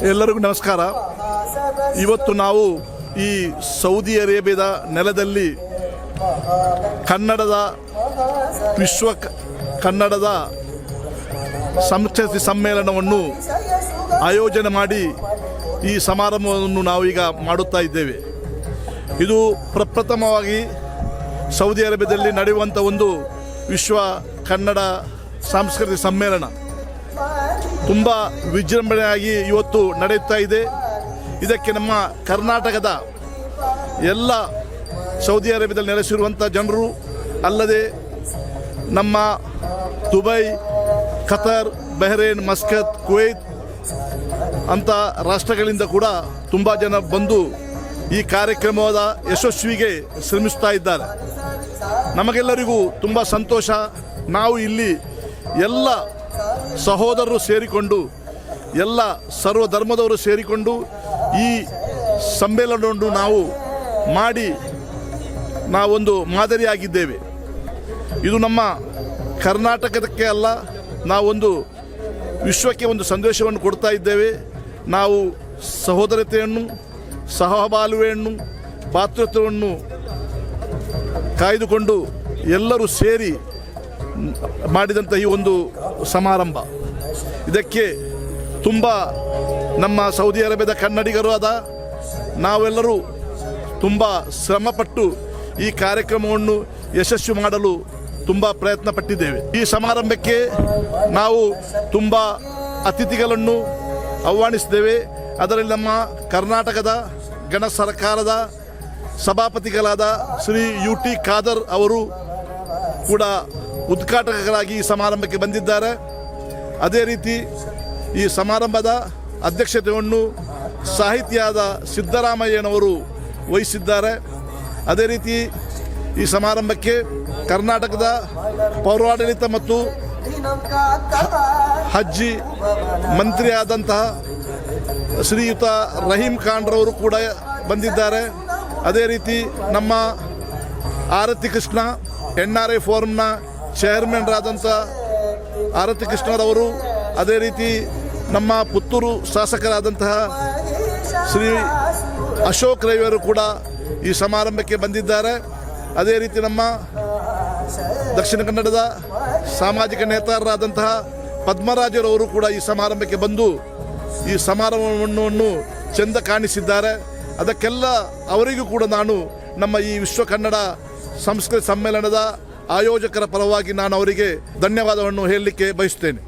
ಎಲ್ಲರಿಗೂ ನಮಸ್ಕಾರ. ಇವತ್ತು ನಾವು ಈ ಸೌದಿ ಅರೇಬಿಯಾದ ನೆಲದಲ್ಲಿ ಕನ್ನಡದ ಕನ್ನಡದ ಸಂಸ್ಕೃತಿ ಸಮ್ಮೇಳನವನ್ನು ಆಯೋಜನೆ ಮಾಡಿ ಈ ಸಮಾರಂಭವನ್ನು ನಾವು ಈಗ ಮಾಡುತ್ತಾ ಇದ್ದೇವೆ. ಇದು ಪ್ರಪ್ರಥಮವಾಗಿ ಸೌದಿ ಅರೇಬಿಯಾದಲ್ಲಿ ನಡೆಯುವಂಥ ಒಂದು ವಿಶ್ವ ಕನ್ನಡ ಸಾಂಸ್ಕೃತಿಕ ಸಮ್ಮೇಳನ ತುಂಬ ವಿಜೃಂಭಣೆಯಾಗಿ ಇವತ್ತು ನಡೆಯುತ್ತಾ ಇದೆ. ಇದಕ್ಕೆ ನಮ್ಮ ಕರ್ನಾಟಕದ ಎಲ್ಲ ಸೌದಿ ಅರೇಬಿಯಾದಲ್ಲಿ ನೆಲೆಸಿರುವಂಥ ಜನರು ಅಲ್ಲದೆ ನಮ್ಮ ದುಬೈ, ಖತರ್, ಬಹ್ರೇನ್, ಮಸ್ಕತ್, ಕುವೈತ್ ಅಂಥ ರಾಷ್ಟ್ರಗಳಿಂದ ಕೂಡ ತುಂಬ ಜನ ಬಂದು ಈ ಕಾರ್ಯಕ್ರಮದ ಯಶಸ್ವಿಗೆ ಶ್ರಮಿಸ್ತಾ ಇದ್ದಾರೆ. ನಮಗೆಲ್ಲರಿಗೂ ತುಂಬ ಸಂತೋಷ. ನಾವು ಇಲ್ಲಿ ಎಲ್ಲ ಸಹೋದರರು ಸೇರಿಕೊಂಡು, ಎಲ್ಲ ಸರ್ವ ಧರ್ಮದವರು ಸೇರಿಕೊಂಡು ಈ ಸಮ್ಮೇಳನವನ್ನು ನಾವು ಮಾಡಿ ನಾವೊಂದು ಮಾದರಿಯಾಗಿದ್ದೇವೆ. ಇದು ನಮ್ಮ ಕರ್ನಾಟಕಕ್ಕೆ ಅಲ್ಲ, ನಾವೊಂದು ವಿಶ್ವಕ್ಕೆ ಒಂದು ಸಂದೇಶವನ್ನು ಕೊಡ್ತಾ ಇದ್ದೇವೆ. ನಾವು ಸಹೋದರತೆಯನ್ನು, ಸಹಬಾಳ್ವೆಯನ್ನು, ಭಾತೃತ್ವವನ್ನು ಕಾಯ್ದುಕೊಂಡು ಎಲ್ಲರೂ ಸೇರಿ ಮಾಡಿದಂಥ ಈ ಒಂದು ಸಮಾರಂಭ, ಇದಕ್ಕೆ ತುಂಬ ನಮ್ಮ ಸೌದಿ ಅರೇಬಿಯಾದ ಕನ್ನಡಿಗರು ಆದ ನಾವೆಲ್ಲರೂ ತುಂಬ ಶ್ರಮಪಟ್ಟು ಈ ಕಾರ್ಯಕ್ರಮವನ್ನು ಯಶಸ್ವಿ ಮಾಡಲು ತುಂಬ ಪ್ರಯತ್ನ ಪಟ್ಟಿದ್ದೇವೆ. ಈ ಸಮಾರಂಭಕ್ಕೆ ನಾವು ತುಂಬ ಅತಿಥಿಗಳನ್ನು ಆಹ್ವಾನಿಸಿದ್ದೇವೆ. ಅದರಲ್ಲಿ ನಮ್ಮ ಕರ್ನಾಟಕದ ಗಣ ಸರ್ಕಾರದ ಸಭಾಪತಿಗಳಾದ ಶ್ರೀ UT ಖಾದರ್ ಅವರು ಕೂಡ ಉದ್ಘಾಟಕರಾಗಿ ಈ ಸಮಾರಂಭಕ್ಕೆ ಬಂದಿದ್ದಾರೆ. ಅದೇ ರೀತಿ ಈ ಸಮಾರಂಭದ ಅಧ್ಯಕ್ಷತೆಯನ್ನು ಸಾಹಿತಿಯಾದ ಸಿದ್ದರಾಮಯ್ಯನವರು ವಹಿಸಿದ್ದಾರೆ. ಅದೇ ರೀತಿ ಈ ಸಮಾರಂಭಕ್ಕೆ ಕರ್ನಾಟಕದ ಪೌರಾಡಳಿತ ಮತ್ತು ಹಜ್ಜಿ ಮಂತ್ರಿಯಾದಂತಹ ಶ್ರೀಯುತ ರಹೀಂ ಖಾನ್ರವರು ಕೂಡ ಬಂದಿದ್ದಾರೆ. ಅದೇ ರೀತಿ ನಮ್ಮ ಆರತಿ ಕೃಷ್ಣ NRI ಫೋರಂನ ಚೇರ್ಮನ್ರಾದಂಥ ಆರತಿ ಕೃಷ್ಣರವರು, ಅದೇ ರೀತಿ ನಮ್ಮ ಪುತ್ತೂರು ಶಾಸಕರಾದಂತಹ ಶ್ರೀ ಅಶೋಕ್ ರೈವರು ಕೂಡ ಈ ಸಮಾರಂಭಕ್ಕೆ ಬಂದಿದ್ದಾರೆ. ಅದೇ ರೀತಿ ನಮ್ಮ ದಕ್ಷಿಣ ಕನ್ನಡದ ಸಾಮಾಜಿಕ ನೇತಾರರಾದಂತಹ ಪದ್ಮರಾಜರವರು ಕೂಡ ಈ ಸಮಾರಂಭಕ್ಕೆ ಬಂದು ಈ ಸಮಾರಂಭವನ್ನು ಚೆಂದ ಕಾಣಿಸಿದ್ದಾರೆ. ಅದಕ್ಕೆಲ್ಲ ಅವರಿಗೂ ಕೂಡ ನಾನು ನಮ್ಮ ಈ ವಿಶ್ವ ಕನ್ನಡ ಸಂಸ್ಕೃತಿ ಸಮ್ಮೇಳನದ ಆಯೋಜಕರ ಪರವಾಗಿ ನಾನು ಅವರಿಗೆ ಧನ್ಯವಾದವನ್ನು ಹೇಳಲಿಕ್ಕೆ ಬಯಸುತ್ತೇನೆ.